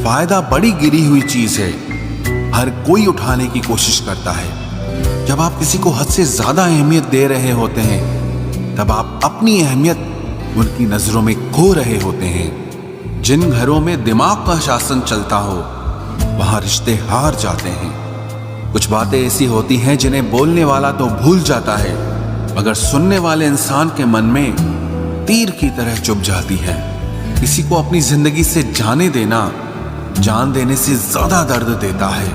फायदा बड़ी गिरी हुई चीज है, हर कोई उठाने की कोशिश करता है। जब आप किसी को हद से ज्यादा अहमियत दे रहे होते हैं, तब आप अपनी अहमियत उनकी नजरों में खो रहे होते हैं। जिन घरों में दिमाग का शासन चलता हो, वहां रिश्ते हार जाते हैं। कुछ बातें ऐसी होती हैं जिन्हें बोलने वाला तो भूल जाता है, मगर सुनने वाले इंसान के मन में तीर की तरह चुभ जाती है। किसी को अपनी जिंदगी से जाने देना जान देने से ज्यादा दर्द देता है।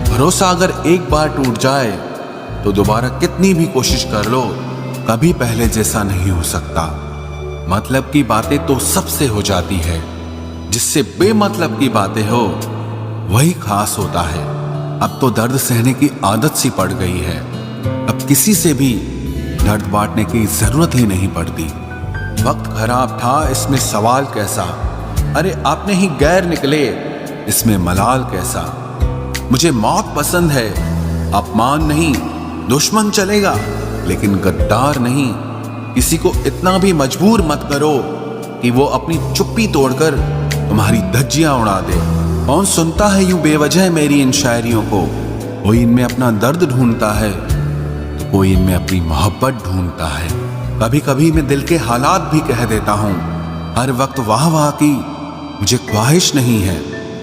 भरोसा अगर एक बार टूट जाए तो दोबारा कितनी भी कोशिश कर लो, कभी पहले जैसा नहीं हो सकता। मतलब की बातें तो सबसे हो जाती है, जिससे बेमतलब की बातें हो वही खास होता है। अब तो दर्द सहने की आदत सी पड़ गई है। अब किसी से भी दर्द बांटने की जरूरत ही नहीं पड़ती। वक्त खराब था, इसमें सवाल कैसा। अरे आपने ही गैर निकले, इसमें मलाल कैसा। मुझे मौत पसंद है, अपमान नहीं, दुश्मन चलेगा लेकिन गद्दार नहीं। किसी को इतना भी मजबूर मत करो कि वो अपनी चुप्पी तोड़कर तुम्हारी धज्जियां उड़ा दे। कौन सुनता है यूं बेवजह मेरी इन शायरियों को। कोई इनमें अपना दर्द ढूंढता है तो कोई इनमें अपनी मोहब्बत ढूंढता है। कभी कभी मैं दिल के हालात भी कह देता हूं। हर वक्त वाह वाह की मुझे ख्वाहिश नहीं है।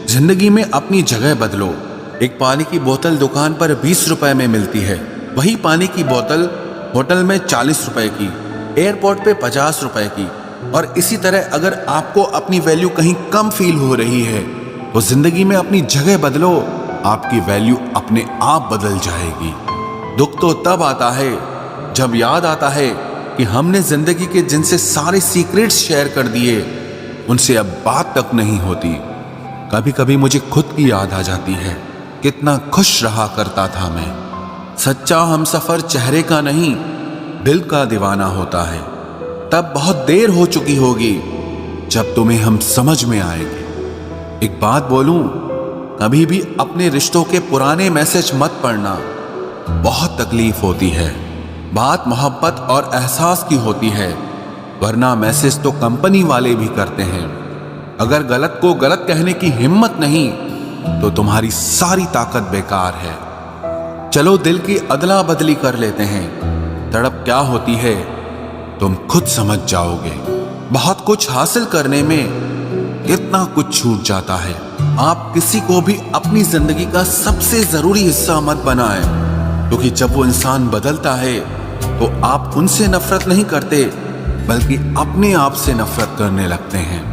जिंदगी में अपनी जगह बदलो। एक पानी की बोतल दुकान पर 20 रुपए में मिलती है, वही पानी की बोतल होटल में 40 रुपए की, एयरपोर्ट पे 50 रुपए की। और इसी तरह अगर आपको अपनी वैल्यू कहीं कम फील हो रही है तो जिंदगी में अपनी जगह बदलो, आपकी वैल्यू अपने आप बदल जाएगी। दुख तो तब आता है जब याद आता है कि हमने जिंदगी के जिनसे सारे सीक्रेट्स शेयर कर दिए, उनसे अब बात तक नहीं होती। कभी कभी मुझे खुद की याद आ जाती है, कितना खुश रहा करता था मैं। सच्चा हमसफर चेहरे का नहीं, दिल का दीवाना होता है। तब बहुत देर हो चुकी होगी जब तुम्हें हम समझ में आएंगे। एक बात बोलूं, कभी भी अपने रिश्तों के पुराने मैसेज मत पढ़ना, बहुत तकलीफ होती है। बात मोहब्बत और एहसास की होती है, वरना मैसेज तो कंपनी वाले भी करते हैं। अगर गलत को गलत कहने की हिम्मत नहीं तो तुम्हारी सारी ताकत बेकार है। चलो दिल की अदला बदली कर लेते हैं, तड़प क्या होती है तुम खुद समझ जाओगे। बहुत कुछ हासिल करने में कितना कुछ छूट जाता है। आप किसी को भी अपनी जिंदगी का सबसे जरूरी हिस्सा मत बनाएं, क्योंकि जब वो इंसान बदलता है तो आप उनसे नफरत नहीं करते, बल्कि अपने आप से नफरत करने लगते हैं।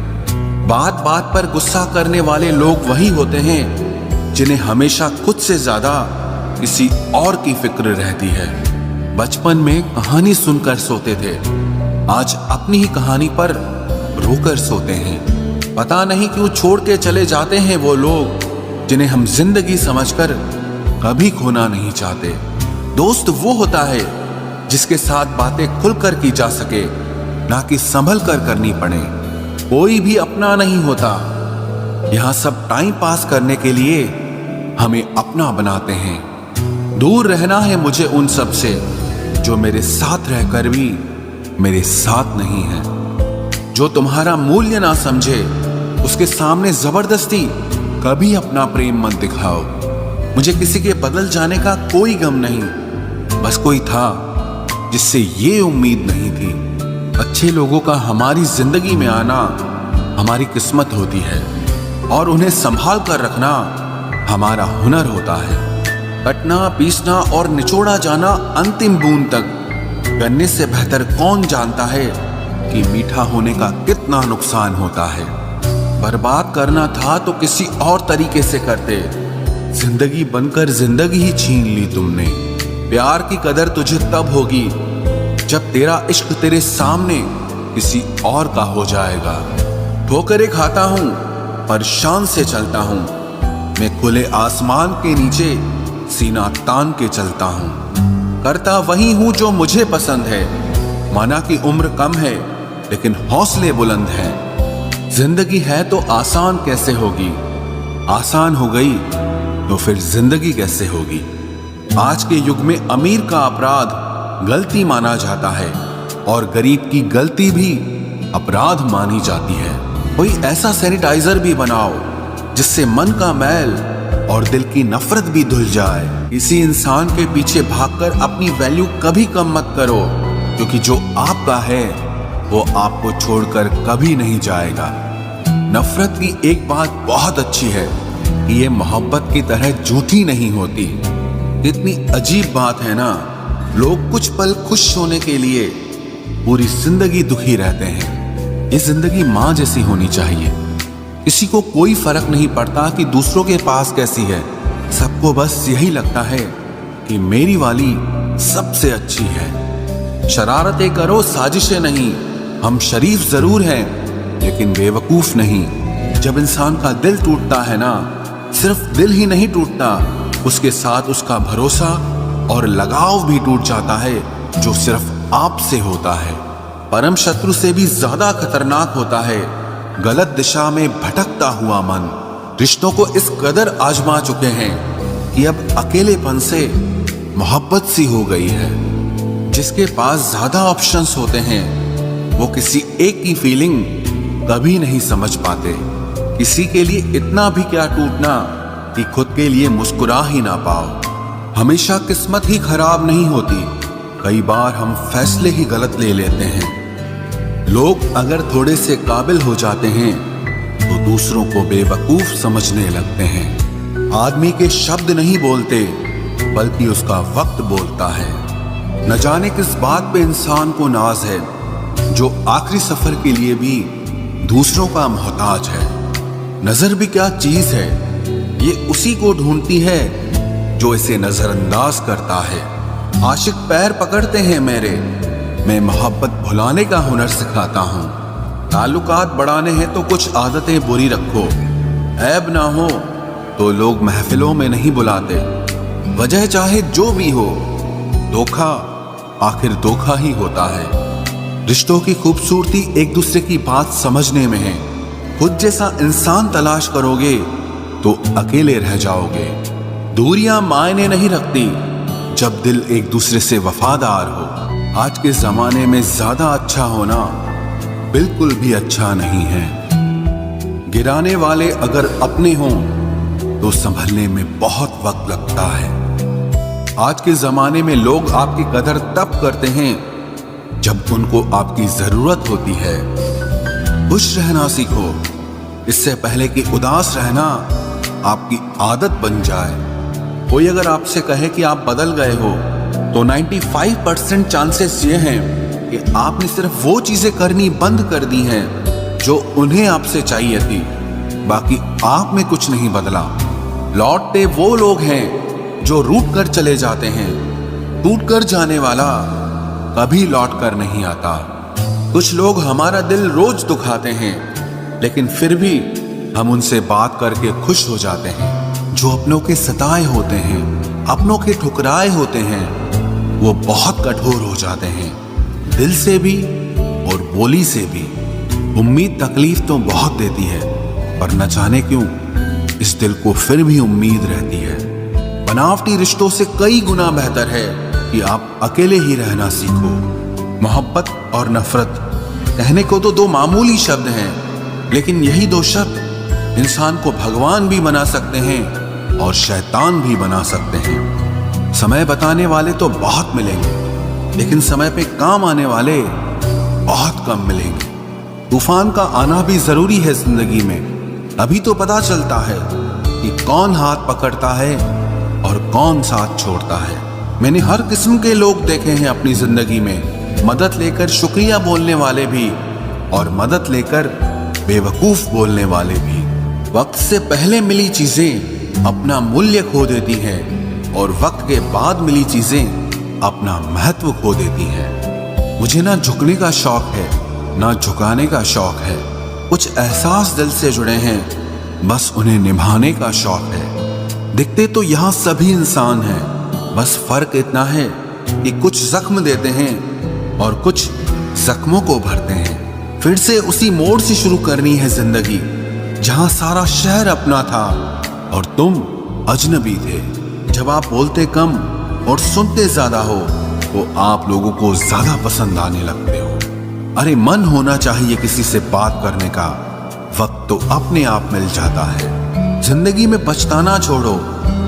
बात बात पर गुस्सा करने वाले लोग वही होते हैं जिन्हें हमेशा खुद से ज्यादा किसी और की फिक्र रहती है। बचपन में कहानी सुनकर सोते थे, आज अपनी ही कहानी पर रोकर सोते हैं। पता नहीं क्यों छोड़ के चले जाते हैं वो लोग जिन्हें हम जिंदगी समझकर कभी खोना नहीं चाहते। दोस्त वो होता है जिसके साथ बातें खुलकर की जा सके, ना कि संभल कर करनी पड़े। कोई भी अपना नहीं होता, यहाँ सब टाइम पास करने के लिए हमें अपना बनाते हैं। दूर रहना है मुझे उन सब से जो मेरे साथ रहकर भी मेरे साथ नहीं है। जो तुम्हारा मूल्य ना समझे, उसके सामने जबरदस्ती कभी अपना प्रेम मत दिखाओ। मुझे किसी के बदल जाने का कोई गम नहीं, बस कोई था जिससे ये उम्मीद नहीं थी। अच्छे लोगों का हमारी जिंदगी में आना हमारी किस्मत होती है, और उन्हें संभाल कर रखना हमारा हुनर होता है। कटना, पीसना और निचोड़ा जाना अंतिम बूंद तक करने से बेहतर कौन जानता है कि मीठा होने का कितना नुकसान होता है। बर्बाद करना था तो किसी और तरीके से करते, जिंदगी बनकर जिंदगी ही छीन ली तुमने। प्यार की कदर तुझे तब होगी जब तेरा इश्क तेरे सामने किसी और का हो जाएगा। ठोकरें खाता हूं पर शान से चलता हूं, मैं खुले आसमान के नीचे सीना तान के चलता हूं। करता वही हूं जो मुझे पसंद है, माना कि उम्र कम है लेकिन हौसले बुलंद हैं। जिंदगी है तो आसान कैसे होगी, आसान हो गई तो फिर जिंदगी कैसे होगी। आज के युग में अमीर का अपराध गलती माना जाता है और गरीब की गलती भी अपराध मानी जाती है। कोई ऐसा सैनिटाइजर भी बनाओ जिससे मन का मैल और दिल की नफरत भी धुल जाए। किसी इंसान के पीछे भागकर अपनी वैल्यू कभी कम मत करो, क्योंकि जो आपका है वो आपको छोड़कर कभी नहीं जाएगा। नफरत की एक बात बहुत अच्छी है कि ये मोहब्बत की तरह झूठी नहीं होती। इतनी अजीब बात है ना, लोग कुछ पल खुश होने के लिए पूरी जिंदगी दुखी रहते हैं। ये जिंदगी माँ जैसी होनी चाहिए। किसी को कोई फर्क नहीं पड़ता कि दूसरों के पास कैसी है, सबको बस यही लगता है कि मेरी वाली सबसे अच्छी है। शरारतें करो, साजिशें नहीं। हम शरीफ जरूर हैं लेकिन बेवकूफ नहीं। जब इंसान का दिल टूटता है ना, सिर्फ दिल ही नहीं टूटता, उसके साथ उसका भरोसा और लगाव भी टूट जाता है, जो सिर्फ आपसे होता है। परम शत्रु से भी ज्यादा खतरनाक होता है गलत दिशा में भटकता हुआ मन। रिश्तों को इस कदर आजमा चुके हैं कि अब अकेलेपन से मोहब्बत सी हो गई है। जिसके पास ज्यादा ऑप्शंस होते हैं वो किसी एक की फीलिंग कभी नहीं समझ पाते। किसी के लिए इतना भी क्या टूटना कि खुद के लिए मुस्कुरा ही ना पाओ। हमेशा किस्मत ही खराब नहीं होती, कई बार हम फैसले ही गलत ले लेते हैं। लोग अगर थोड़े से काबिल हो जाते हैं तो दूसरों को बेवकूफ समझने लगते हैं। आदमी के शब्द नहीं बोलते बल्कि उसका वक्त बोलता है। न जाने किस बात पे इंसान को नाज है, जो आखिरी सफर के लिए भी दूसरों का मोहताज है। नजर भी क्या चीज है, ये उसी को ढूंढती है जो इसे नजरअंदाज करता है। आशिक पैर पकड़ते हैं मेरे, मैं मोहब्बत भुलाने का हुनर सिखाता हूँ। ताल्लुकात बढ़ाने हैं तो कुछ आदतें बुरी रखो। ऐब ना हो तो लोग महफिलों में नहीं बुलाते। वजह चाहे जो भी हो, धोखा आखिर धोखा ही होता है। रिश्तों की खूबसूरती एक दूसरे की बात समझने में है। खुद जैसा इंसान तलाश करोगे तो अकेले रह जाओगे। दूरियां मायने नहीं रखती जब दिल एक दूसरे से वफादार हो। आज के जमाने में ज्यादा अच्छा होना बिल्कुल भी अच्छा नहीं है। गिराने वाले अगर अपने हों तो संभलने में बहुत वक्त लगता है। आज के जमाने में लोग आपकी कदर तब करते हैं जब उनको आपकी जरूरत होती है। खुश रहना सीखो, इससे पहले कि उदास रहना आपकी आदत बन जाए। कोई अगर आपसे कहे कि आप बदल गए हो तो 95% चांसेस ये हैं कि आपने सिर्फ वो चीजें करनी बंद कर दी हैं जो उन्हें आपसे चाहिए थी। बाकी आप में कुछ नहीं बदला। लौटते वो लोग हैं जो रूठ कर चले जाते हैं। टूट कर जाने वाला कभी लौट कर नहीं आता। कुछ लोग हमारा दिल रोज दुखाते हैं, लेकिन फिर भी हम उनसे बात करके खुश हो जाते हैं। जो अपनों के सताए होते हैं, अपनों के ठुकराए होते हैं, वो बहुत कठोर हो जाते हैं, दिल से भी और बोली से भी। उम्मीद तकलीफ तो बहुत देती है, पर न जाने क्यों इस दिल को फिर भी उम्मीद रहती है। बनावटी रिश्तों से कई गुना बेहतर है कि आप अकेले ही रहना सीखो। मोहब्बत और नफरत कहने को तो दो मामूली शब्द हैं, लेकिन यही दो शब्द इंसान को भगवान भी बना सकते हैं और शैतान भी बना सकते हैं। समय बताने वाले तो बहुत मिलेंगे, लेकिन समय पे काम आने वाले बहुत कम मिलेंगे। तूफान का आना भी जरूरी है जिंदगी में, अभी तो पता चलता है कि कौन हाथ पकड़ता है और कौन साथ छोड़ता है। मैंने हर किस्म के लोग देखे हैं अपनी जिंदगी में, मदद लेकर शुक्रिया बोलने वाले भी और मदद लेकर बेवकूफ बोलने वाले भी। वक्त से पहले मिली चीजें अपना मूल्य खो देती हैं और वक्त के बाद मिली चीजें अपना महत्व खो देती हैं। मुझे ना झुकने का शौक है ना झुकाने का शौक है। कुछ एहसास दिल से जुड़े हैं, बस उन्हें निभाने का शौक है। दिखते तो यहाँ सभी इंसान हैं, बस फर्क इतना है कि कुछ जख्म देते हैं और कुछ जख्मों को भरते हैं। फिर से उसी मोड़ से शुरू करनी है जिंदगी, जहां सारा शहर अपना था और तुम अजनबी थे। जब आप बोलते कम और सुनते ज्यादा हो तो आप लोगों को ज्यादा पसंद आने लगते हो। अरे मन होना चाहिए किसी से बात करने का, वक्त तो अपने आप मिल जाता है। जिंदगी में पछताना छोड़ो,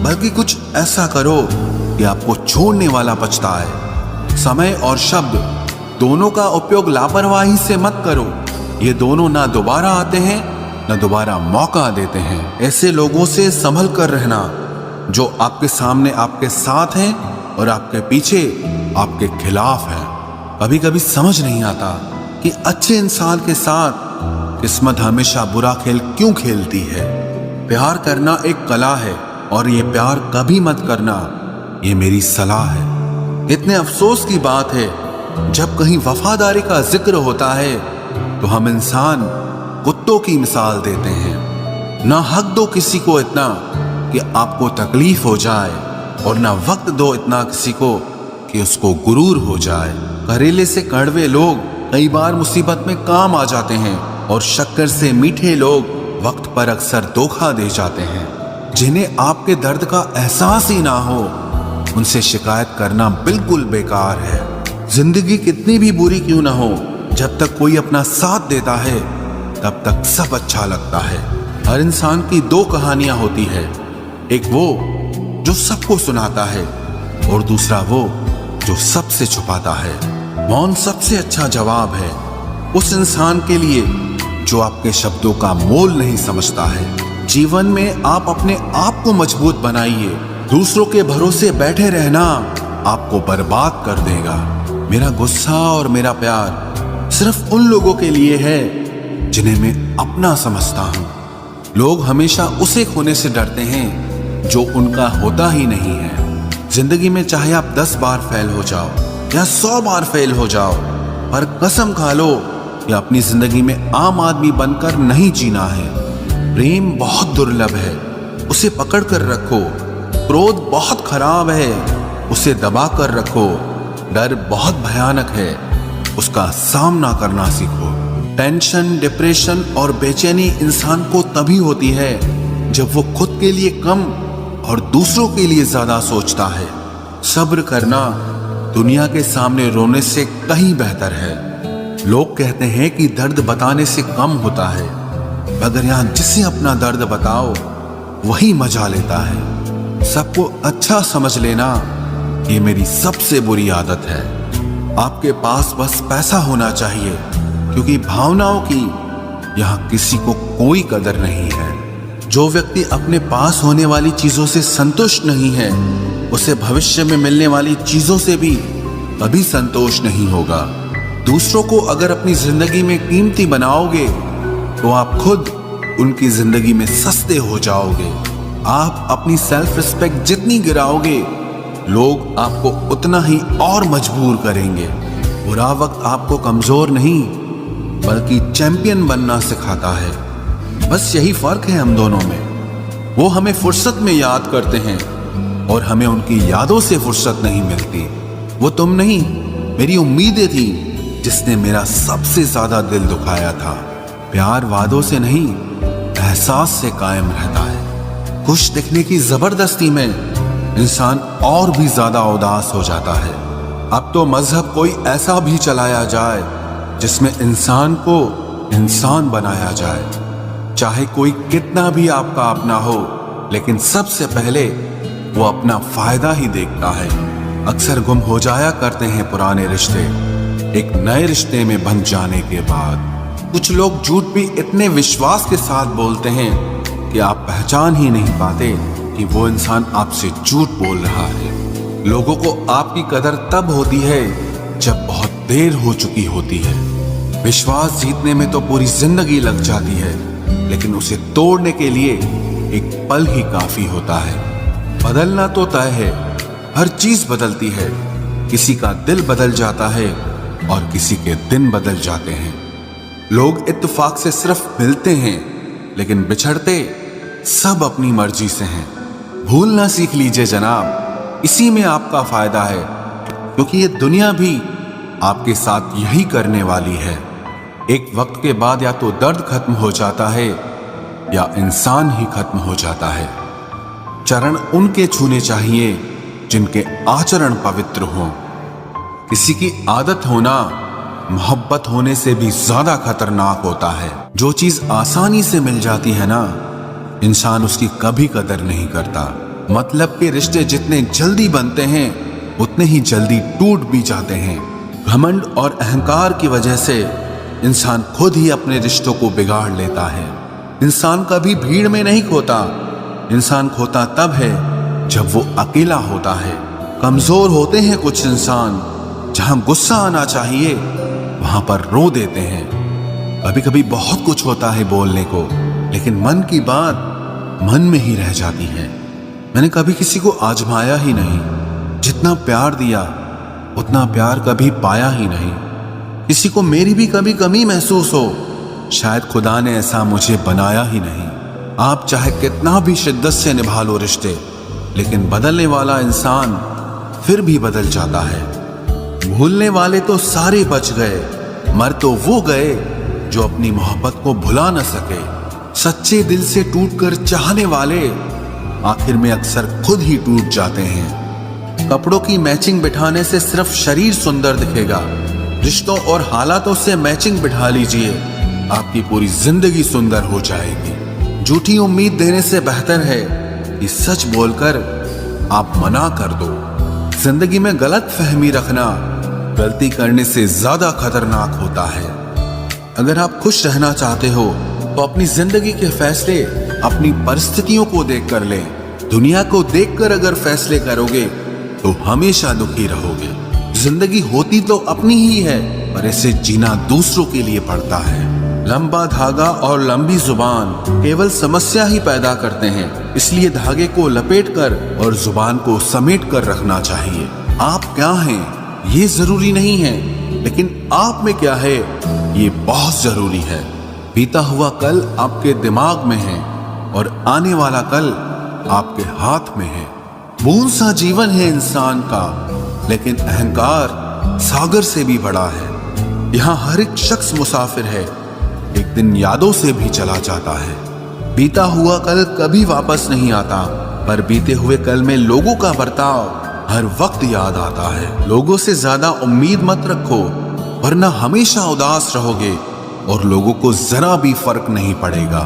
बल्कि कुछ ऐसा करो कि आपको छोड़ने वाला पछताए। समय और शब्द दोनों का उपयोग लापरवाही से मत करो। ये दोनों ना दोबारा आते हैं ना दोबारा मौका देते हैं। ऐसे लोगों से संभल कर रहना जो आपके सामने आपके साथ हैं और आपके पीछे आपके खिलाफ हैं। कभी कभी समझ नहीं आता कि अच्छे इंसान के साथ किस्मत हमेशा बुरा खेल क्यों खेलती है। प्यार करना एक कला है और ये प्यार कभी मत करना, ये मेरी सलाह है। इतने अफसोस की बात है, जब कहीं वफादारी का जिक्र होता है तो हम इंसान कुत्तों की मिसाल देते हैं। ना हक दो किसी को इतना कि आपको तकलीफ हो जाए, और ना वक्त दो इतना किसी को कि उसको गुरूर हो जाए। करेले से कड़वे लोग कई बार मुसीबत में काम आ जाते हैं, और शक्कर से मीठे लोग वक्त पर अक्सर धोखा दे जाते हैं। जिन्हें आपके दर्द का एहसास ही ना हो, उनसे शिकायत करना बिल्कुल बेकार है। जिंदगी कितनी भी बुरी क्यों ना हो, जब तक कोई अपना साथ देता है तब तक सब अच्छा लगता है। हर इंसान की दो कहानियां होती है, एक वो जो सबको सुनाता है और दूसरा वो जो सबसे छुपाता है। मौन सबसे अच्छा जवाब है उस इंसान के लिए जो आपके शब्दों का मोल नहीं समझता है। जीवन में आप अपने आप को मजबूत बनाइए। दूसरों के भरोसे बैठे रहना आपको बर्बाद कर देगा। मेरा गुस्सा और मेरा प्यार सिर्फ उन लोगों के लिए है जिन्हें मैं अपना समझता हूँ। लोग हमेशा उसे खोने से डरते हैं जो उनका होता ही नहीं है। जिंदगी में चाहे आप 10 बार फेल हो जाओ या 100 बार फेल हो जाओ, पर कसम खा लो कि अपनी जिंदगी में आम आदमी बनकर नहीं जीना है। प्रेम बहुत दुर्लभ है, उसे पकड़ कर रखो। क्रोध बहुत खराब है, उसे दबा कर रखो। डर बहुत भयानक है, उसका सामना करना सीखो। टेंशन, डिप्रेशन और बेचैनी इंसान को तभी होती है जब वो खुद के लिए कम और दूसरों के लिए ज्यादा सोचता है। सब्र करना दुनिया के सामने रोने से कहीं बेहतर है। लोग कहते हैं कि दर्द बताने से कम होता है, मगर यहाँ जिसे अपना दर्द बताओ वही मजा लेता है। सबको अच्छा समझ लेना ये मेरी सबसे बुरी आदत है। आपके पास बस पैसा होना चाहिए, क्योंकि भावनाओं की यहाँ किसी को कोई कदर नहीं है। जो व्यक्ति अपने पास होने वाली चीजों से संतुष्ट नहीं है, उसे भविष्य में मिलने वाली चीजों से भी कभी संतोष नहीं होगा। दूसरों को अगर अपनी जिंदगी में कीमती बनाओगे तो आप खुद उनकी जिंदगी में सस्ते हो जाओगे। आप अपनी सेल्फ रिस्पेक्ट जितनी गिराओगे, लोग आपको उतना ही और मजबूर करेंगे। बुरा वक्त आपको कमजोर नहीं बल्कि चैंपियन बनना सिखाता है। बस यही फर्क है हम दोनों में। वो हमें फुर्सत में याद करते हैं और हमें उनकी यादों से फुर्सत नहीं मिलती। वो तुम नहीं, मेरी उम्मीदें थी जिसने मेरा सबसे ज्यादा दिल दुखाया था। प्यार वादों से नहीं, एहसास से कायम रहता है। खुश दिखने की जबरदस्ती में इंसान और भी ज्यादा उदास हो जाता है। अब तो मजहब कोई ऐसा भी चलाया जाए जिसमें इंसान को इंसान बनाया जाए। चाहे कोई कितना भी आपका अपना हो, लेकिन सबसे पहले वो अपना फायदा ही देखता है। अक्सर गुम हो जाया करते हैं पुराने रिश्ते एक नए रिश्ते में बन जाने के बाद। कुछ लोग झूठ भी इतने विश्वास के साथ बोलते हैं कि आप पहचान ही नहीं पाते कि वो इंसान आपसे झूठ बोल रहा है। लोगों को आपकी कदर तब होती है जब बहुत देर हो चुकी होती है। विश्वास जीतने में तो पूरी जिंदगी लग जाती है, लेकिन उसे तोड़ने के लिए एक पल ही काफी होता है। बदलना तो तय है, हर चीज बदलती है। किसी का दिल बदल जाता है और किसी के दिन बदल जाते हैं। लोग इत्तेफाक से सिर्फ मिलते हैं, लेकिन बिछड़ते सब अपनी मर्जी से हैं। भूलना सीख लीजिए जनाब, इसी में आपका फायदा है, क्योंकि ये दुनिया भी आपके साथ यही करने वाली है। एक वक्त के बाद या तो दर्द खत्म हो जाता है या इंसान ही खत्म हो जाता है। चरण उनके छूने चाहिए जिनके आचरण पवित्र हों। किसी की आदत होना मोहब्बत होने से भी ज्यादा खतरनाक होता है। जो चीज आसानी से मिल जाती है ना, इंसान उसकी कभी कदर नहीं करता। मतलब के रिश्ते जितने जल्दी बनते हैं उतने ही जल्दी टूट भी जाते हैं। घमंड और अहंकार की वजह से इंसान खुद ही अपने रिश्तों को बिगाड़ लेता है। इंसान कभी भीड़ में नहीं खोता, इंसान खोता तब है जब वो अकेला होता है। कमजोर होते हैं कुछ इंसान, जहां गुस्सा आना चाहिए वहां पर रो देते हैं। कभी कभी बहुत कुछ होता है बोलने को, लेकिन मन की बात मन में ही रह जाती है। मैंने कभी किसी को आजमाया ही नहीं, जितना प्यार दिया उतना प्यार कभी पाया ही नहीं। किसी को मेरी भी कभी कमी महसूस हो, शायद खुदा ने ऐसा मुझे बनाया ही नहीं। आप चाहे कितना भी शिद्दत से निभा लो रिश्ते, लेकिन बदलने वाला इंसान फिर भी बदल जाता है। भूलने वाले तो सारे बच गए, मर तो वो गए जो अपनी मोहब्बत को भुला न सके। सच्चे दिल से टूटकर चाहने वाले आखिर में अक्सर खुद ही टूट जाते हैं। कपड़ों की मैचिंग बिठाने से सिर्फ शरीर सुंदर दिखेगा, रिश्तों और हालातों से मैचिंग बिठा लीजिए, आपकी पूरी जिंदगी सुंदर हो जाएगी। झूठी उम्मीद देने से बेहतर है कि सच बोलकर आप मना कर दो। जिंदगी में गलत फहमी रखना गलती करने से ज्यादा खतरनाक होता है। अगर आप खुश रहना चाहते हो तो अपनी जिंदगी के फैसले अपनी परिस्थितियों को देखकर लें। दुनिया को देखकर अगर फैसले करोगे तो हमेशा दुखी रहोगे। जिंदगी होती तो अपनी ही है, पर इसे जीना दूसरों के लिए पड़ता है। लंबा धागा और लंबी जुबान केवल समस्या ही पैदा करते हैं, इसलिए धागे को लपेटकर और जुबान को समेट कर रखना चाहिए। आप क्या हैं ये जरूरी नहीं है, लेकिन आप में क्या है ये बहुत जरूरी है। बीता हुआ कल आपके दिमाग में है और आने वाला कल आपके हाथ में है। बूंद सा जीवन है इंसान का, लेकिन अहंकार सागर से भी बड़ा है। यहाँ हर एक शख्स मुसाफिर है, एक दिन यादों से भी चला जाता है। बीता हुआ कल कभी वापस नहीं आता, पर बीते हुए कल में लोगों का बर्ताव हर वक्त याद आता है। लोगों से ज्यादा उम्मीद मत रखो, वरना हमेशा उदास रहोगे और लोगों को जरा भी फर्क नहीं पड़ेगा।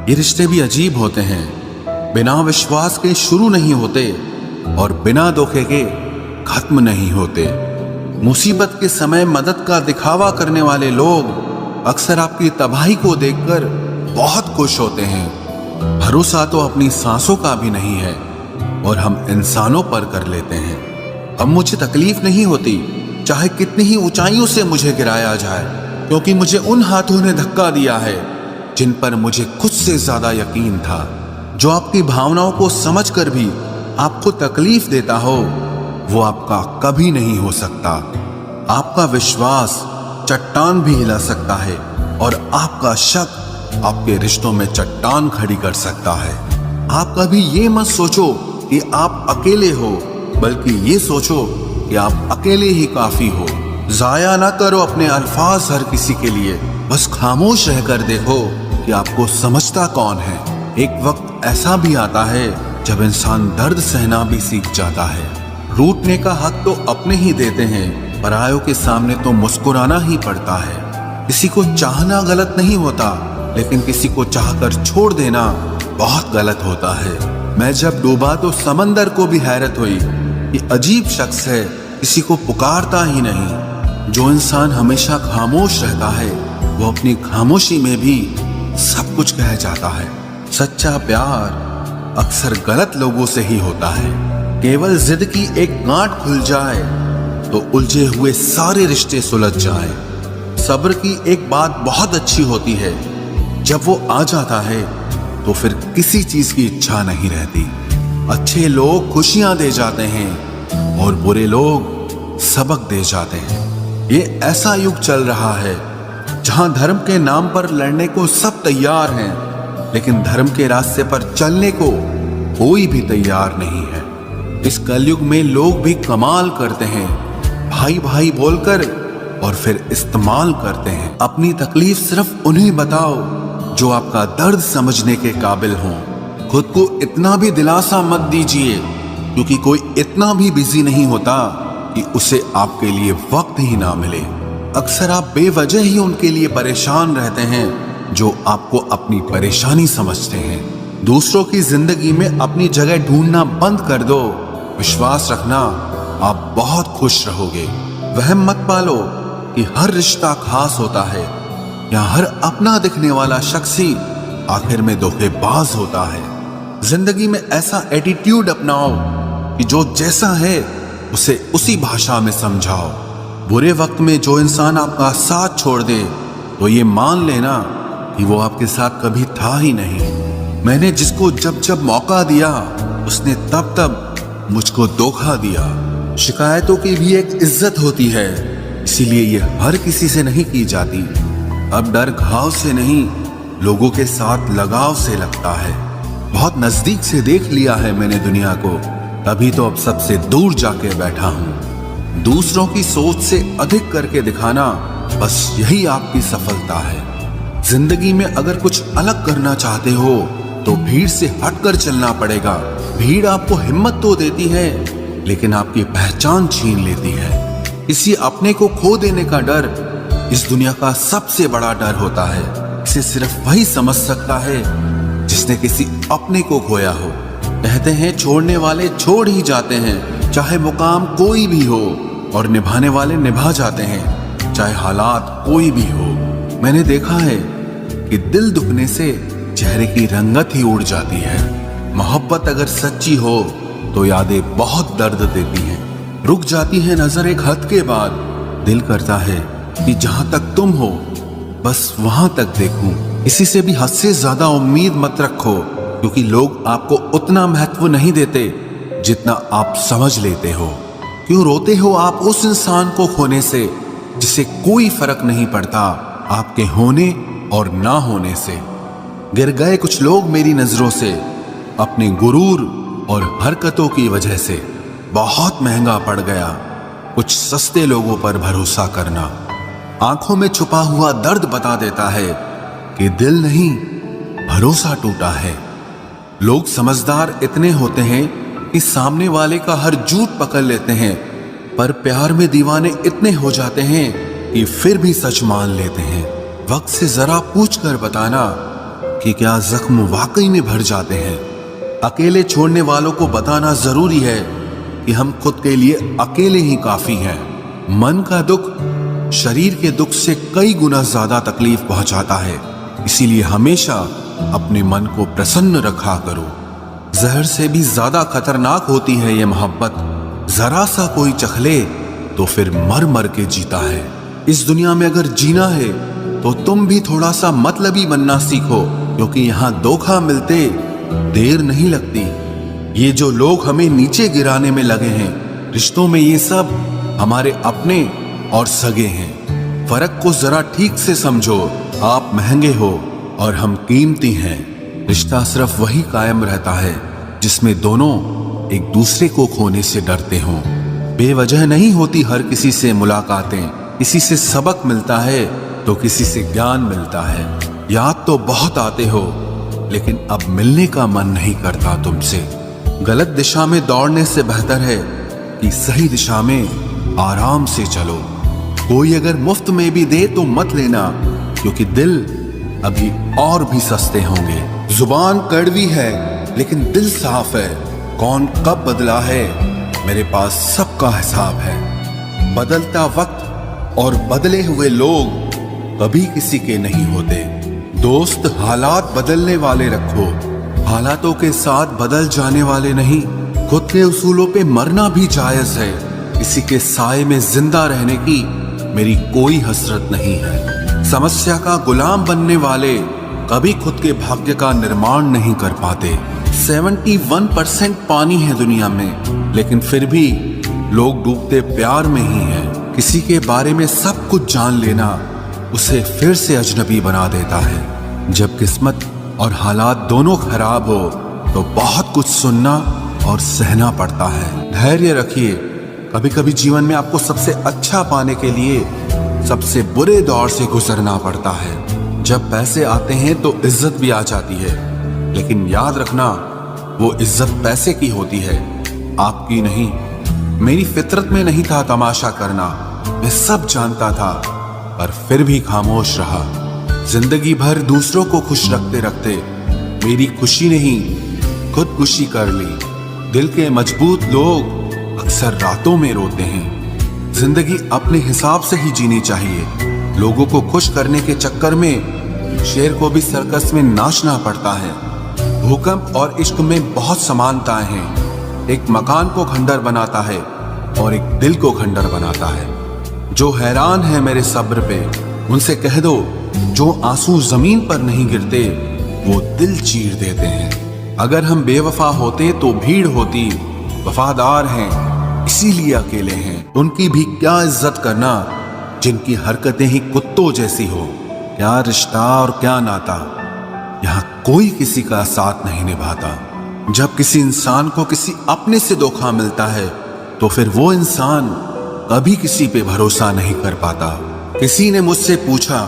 ये रिश्ते भी अजीब होते हैं, बिना विश्वास के शुरू नहीं होते और बिना धोखे के खत्म नहीं होते। मुसीबत के समय मदद का दिखावा करने वाले लोग अक्सर आपकी तबाही को देखकर बहुत खुश होते हैं। भरोसा तो अपनी सांसों का भी नहीं है और हम इंसानों पर कर लेते हैं। अब मुझे तकलीफ नहीं होती, चाहे कितनी ही ऊंचाइयों से मुझे गिराया जाए, क्योंकि मुझे उन हाथों ने धक्का दिया है जिन पर मुझे खुद से ज्यादा यकीन था। जो आपकी भावनाओं को समझकर भी आपको तकलीफ देता हो, वो आपका कभी नहीं हो सकता। आपका विश्वास चट्टान भी हिला सकता है और आपका शक आपके रिश्तों में चट्टान खड़ी कर सकता है। आप कभी ये मत सोचो कि आप अकेले हो, बल्कि ये सोचो कि आप अकेले ही काफी हो। जाया ना करो अपने अल्फाज हर किसी के लिए, बस खामोश रहकर देखो कि आपको समझता कौन है। एक वक्त ऐसा भी आता है जब इंसान दर्द सहना भी सीख जाता है। रूठने का हक तो अपने ही देते हैं, परायों के सामने तो मुस्कुराना ही पड़ता है। किसी को चाहना गलत नहीं होता, लेकिन किसी को चाहकर छोड़ देना बहुत गलत होता है। मैं जब डूबा तो समंदर को भी हैरत हुई, ये अजीब शख्स है, किसी को पुकारता ही नहीं। जो इंसान हमेशा खामोश रहता है, वो अपनी खामोशी में भी सब कुछ कह जाता है। सच्चा प्यार अक्सर गलत लोगों से ही होता है। केवल जिद की एक गांठ खुल जाए तो उलझे हुए सारे रिश्ते सुलझ जाएं। सब्र की एक बात बहुत अच्छी होती है, जब वो आ जाता है तो फिर किसी चीज की इच्छा नहीं रहती। अच्छे लोग खुशियां दे जाते हैं और बुरे लोग सबक दे जाते हैं। ये ऐसा युग चल रहा है जहां धर्म के नाम पर लड़ने को सब तैयार हैं, लेकिन धर्म के रास्ते पर चलने को कोई भी तैयार नहीं है। इस कलयुग में लोग भी कमाल करते हैं, भाई भाई बोलकर और फिर इस्तेमाल करते हैं। अपनी तकलीफ सिर्फ उन्हें बताओ जो आपका दर्द समझने के काबिल हों। खुद को इतना भी दिलासा मत दीजिए, क्योंकि कोई इतना भी बिजी नहीं होता कि उसे आपके लिए वक्त ही ना मिले। अक्सर आप बेवजह ही उनके लिए परेशान रहते हैं जो आपको अपनी परेशानी समझते हैं। दूसरों की जिंदगी में अपनी जगह ढूंढना बंद कर दो। विश्वास रखना, आप बहुत खुश रहोगे। वहम मत पालो कि हर रिश्ता खास होता है या हर अपना दिखने वाला शख्स ही आखिर में धोखेबाज होता है। जिंदगी में ऐसा एटीट्यूड अपनाओ कि जो जैसा है उसे उसी भाषा में समझाओ। बुरे वक्त में जो इंसान आपका साथ छोड़ दे तो ये मान लेना कि वो आपके साथ कभी था ही नहीं। मैंने जिसको जब जब मौका दिया उसने तब तब मुझको धोखा दिया। शिकायतों की भी एक इज्जत होती है, इसीलिए ये हर किसी से नहीं की जाती। अब डर घाव से नहीं, लोगों के साथ लगाव से लगता है। बहुत नजदीक से देख लिया है मैंने दुनिया को, तभी तो अब सबसे दूर जाके बैठा हूं। दूसरों की सोच से अधिक करके दिखाना, बस यही आपकी सफलता है। जिंदगी में अगर कुछ अलग करना चाहते हो तो भीड़ से हटकर चलना पड़ेगा। भीड़ आपको हिम्मत तो देती है लेकिन आपकी पहचान छीन लेती है। किसी अपने को खो देने का डर इस दुनिया का सबसे बड़ा डर होता है। इसे सिर्फ वही समझ सकता है जिसने किसी अपने को खोया हो। कहते हैं छोड़ने वाले छोड़ ही जाते हैं, चाहे मुकाम कोई भी हो, और निभाने वाले निभा जाते हैं, चाहे हालात कोई भी हो। मैंने देखा है कि दिल दुखने से चेहरे की रंगत ही उड़ जाती है। मोहब्बत अगर सच्ची हो तो यादें बहुत दर्द देती हैं। रुक जाती है नजर एक हद के बाद। दिल करता है कि जहां तक तुम हो बस वहां तक देखूं। किसी से भी हद से ज्यादा उम्मीद मत रखो, क्योंकि लोग आपको उतना महत्व नहीं देते जितना आप समझ लेते हो। क्यों रोते हो आप उस इंसान को खोने से जिसे कोई फर्क नहीं पड़ता आपके होने और ना होने से। गिर गए कुछ लोग मेरी नजरों से अपने गुरूर और हरकतों की वजह से। बहुत महंगा पड़ गया कुछ सस्ते लोगों पर भरोसा करना। आंखों में छुपा हुआ दर्द बता देता है कि दिल नहीं, भरोसा टूटा है। लोग समझदार इतने होते हैं कि सामने वाले का हर झूठ पकड़ लेते हैं, पर प्यार में दीवाने इतने हो जाते हैं कि फिर भी सच मान लेते हैं। वक्त से जरा पूछ कर बताना कि क्या जख्म वाकई में भर जाते हैं। अकेले छोड़ने वालों को बताना जरूरी है कि हम खुद के लिए अकेले ही काफी हैं। मन का दुख शरीर के दुख से कई गुना ज्यादा तकलीफ पहुंचाता है, इसीलिए हमेशा अपने मन को प्रसन्न रखा करो। जहर से भी ज्यादा खतरनाक होती है ये मोहब्बत। जरा सा कोई चखले तो फिर मर मर के जीता है। इस दुनिया में अगर जीना है तो तुम भी थोड़ा सा मतलबी बनना सीखो, क्योंकि यहाँ धोखा मिलते देर नहीं लगती। ये जो लोग हमें नीचे गिराने में लगे हैं, रिश्तों में ये सब हमारे अपने और सगे हैं। फर्क को जरा ठीक से समझो। आप महंगे हो और हम कीमती हैं। रिश्ता सिर्फ वही कायम रहता है जिसमें दोनों एक दूसरे को खोने से डरते हों। बेवजह नहीं होती हर किसी से मुलाकातें। किसी से सबक मिलता है तो किसी से ज्ञान मिलता है। याद तो बहुत आते हो लेकिन अब मिलने का मन नहीं करता तुमसे। गलत दिशा में दौड़ने से बेहतर है कि सही दिशा में आराम से चलो। कोई अगर मुफ्त में भी दे तो मत लेना, क्योंकि दिल अभी और भी सस्ते होंगे। जुबान कड़वी है लेकिन दिल साफ है। कौन कब बदला है मेरे पास सबका हिसाब है। बदलता वक्त और बदले हुए लोग कभी किसी के नहीं होते। दोस्त हालात बदलने वाले रखो, हालातों के साथ बदल जाने वाले नहीं। खुद के उसूलों पे मरना भी जायज है। किसी के साए में जिंदा रहने की मेरी कोई हसरत नहीं है। समस्या का गुलाम बनने वाले कभी खुद के भाग्य का निर्माण नहीं कर पाते। 71% पानी है दुनिया में, लेकिन फिर भी लोग डूबते प्यार में ही हैं। किसी के बारे में सब कुछ जान लेना उसे फिर से अजनबी बना देता है। जब किस्मत और हालात दोनों खराब हो तो बहुत कुछ सुनना और सहना पड़ता है। धैर्य रखिए। कभी कभी जीवन में आपको सबसे अच्छा पाने के लिए सबसे बुरे दौर से गुजरना पड़ता है। जब पैसे आते हैं तो इज्जत भी आ जाती है, लेकिन याद रखना वो इज्जत पैसे की होती है, आपकी नहीं। मेरी फितरत में नहीं था तमाशा करना, मैं सब जानता था, पर फिर भी खामोश रहा। जिंदगी भर दूसरों को खुश रखते रखते मेरी खुशी नहीं खुदकुशी कर ली। दिल के मजबूत लोग अक्सर रातों में रोते हैं। जिंदगी अपने हिसाब से ही जीनी चाहिए। लोगों को खुश करने के चक्कर में शेर को भी सर्कस में नाचना पड़ता है। भूकंप और इश्क में बहुत समानताएं हैं। एक मकान को खंडर बनाता है और एक दिल को खंडर बनाता है। जो हैरान है मेरे सब्र पे, उनसे कह दो जो आंसू जमीन पर नहीं गिरते वो दिल चीर देते हैं। अगर हम बेवफा होते तो भीड़ होती, वफादार हैं इसीलिए अकेले हैं। उनकी भी क्या इज्जत करना जिनकी हरकतें ही कुत्तों जैसी हो। क्या रिश्ता और क्या नाता, यहाँ कोई किसी का साथ नहीं निभाता। जब किसी इंसान को किसी अपने से धोखा मिलता है तो फिर वो इंसान कभी किसी पे भरोसा नहीं कर पाता। किसी ने मुझसे पूछा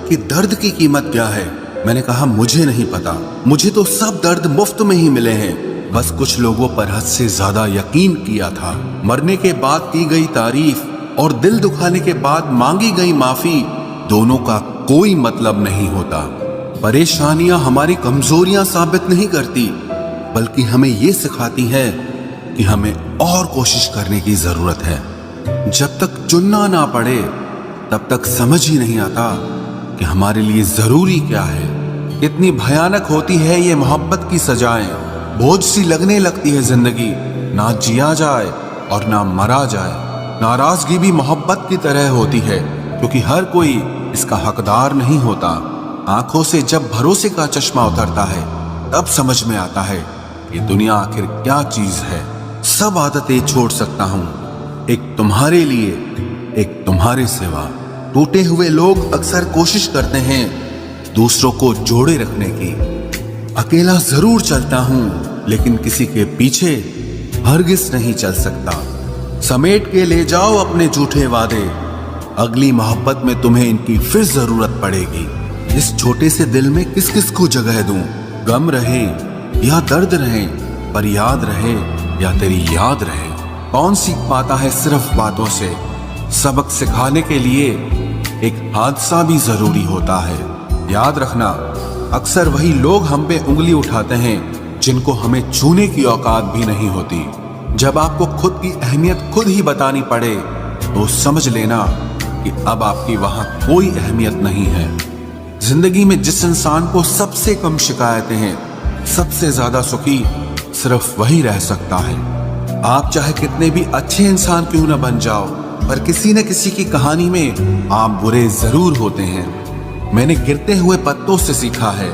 कि दर्द की कीमत क्या है। मैंने कहा मुझे नहीं पता, मुझे तो सब दर्द मुफ्त में ही मिले हैं। बस कुछ लोगों पर हद से ज्यादा यकीन किया था। मरने के बाद की गई तारीफ और दिल दुखाने के बाद मांगी गई माफी, दोनों का कोई मतलब नहीं होता। परेशानियां हमारी कमजोरियां साबित नहीं करती, बल्कि हमें ये सिखाती है कि हमें और कोशिश करने की जरूरत है। जब तक चुनना ना पड़े तब तक समझ ही नहीं आता कि हमारे लिए जरूरी क्या है। कितनी भयानक होती है ये मोहब्बत की सजाएं। बोझ सी लगने लगती है जिंदगी, ना जिया जाए और ना मरा जाए। नाराजगी भी मोहब्बत की तरह होती है, क्योंकि हर कोई इसका हकदार नहीं होता। आंखों से जब भरोसे का चश्मा उतरता है तब समझ में आता है कि दुनिया आखिर क्या चीज है। सब आदतें छोड़ सकता हूँ, एक तुम्हारे लिए, एक तुम्हारे सिवा। टूटे हुए लोग अक्सर कोशिश करते हैं दूसरों को जोड़े रखने की। अकेला जरूर चलता हूँ, लेकिन किसी के पीछे हरगिज नहीं चल सकता। समेट के ले जाओ अपने झूठे वादे, अगली मोहब्बत में तुम्हें इनकी फिर जरूरत पड़ेगी। इस छोटे से दिल में किस किस को जगह दूं? गम रहे या दर्द रहे, पर याद रहे या तेरी याद रहे। कौन सीख पाता है सिर्फ बातों से? सबक सिखाने के लिए एक हादसा भी जरूरी होता है। याद रखना, अक्सर वही लोग हम पे उंगली उठाते हैं जिनको हमें छूने की औकात भी नहीं होती। जब आपको खुद की अहमियत खुद ही बतानी पड़े तो समझ लेना कि अब आपकी वहां कोई अहमियत नहीं है। जिंदगी में जिस इंसान को सबसे कम शिकायतें हैं, सबसे ज्यादा सुखी सिर्फ वही रह सकता है। आप चाहे कितने भी अच्छे इंसान क्यों न बन जाओ, पर किसी न किसी की कहानी में आप बुरे जरूर होते हैं। मैंने गिरते हुए पत्तों से सीखा है,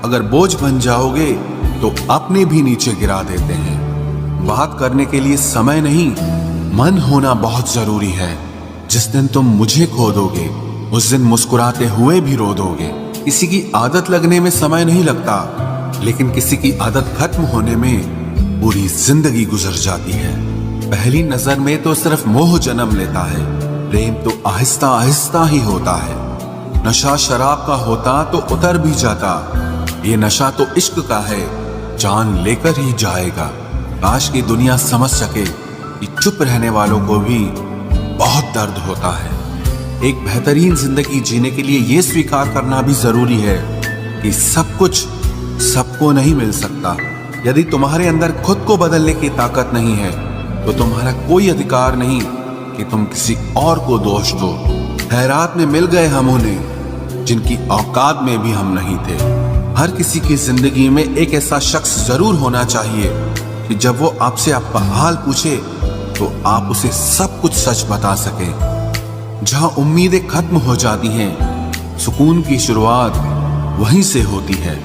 अगर बोझ बन जाओगे तो अपने भी नीचे गिरा देते हैं। बात करने के लिए समय नहीं, मन होना बहुत जरूरी है। जिस दिन तुम मुझे खो दोगे उस दिन मुस्कुराते हुए भी रो दोगे। किसी की आदत लगने में समय नहीं लगता, लेकिन किसी की आदत खत्म होने में पूरी जिंदगी गुजर जाती है। पहली नजर में तो सिर्फ मोह जन्म लेता है, प्रेम तो आहिस्ता आहिस्ता ही होता है। नशा शराब का होता तो उतर भी जाता, ये नशा तो इश्क का है, जान लेकर ही जाएगा। काश की दुनिया समझ सके कि चुप रहने वालों को भी बहुत दर्द होता है। एक बेहतरीन जिंदगी जीने के लिए ये स्वीकार करना भी जरूरी है कि सब कुछ सबको नहीं मिल सकता। यदि तुम्हारे अंदर खुद को बदलने की ताकत नहीं है तो तुम्हारा कोई अधिकार नहीं कि तुम किसी और को दोष दो। खैरात में मिल गए हम उन्हें जिनकी औकात में भी हम नहीं थे। हर किसी की जिंदगी में एक ऐसा शख्स जरूर होना चाहिए कि जब वो आपसे आपका हाल पूछे तो आप उसे सब कुछ सच बता सके। जहां उम्मीदें खत्म हो जाती हैं, सुकून की शुरुआत वहीं से होती है।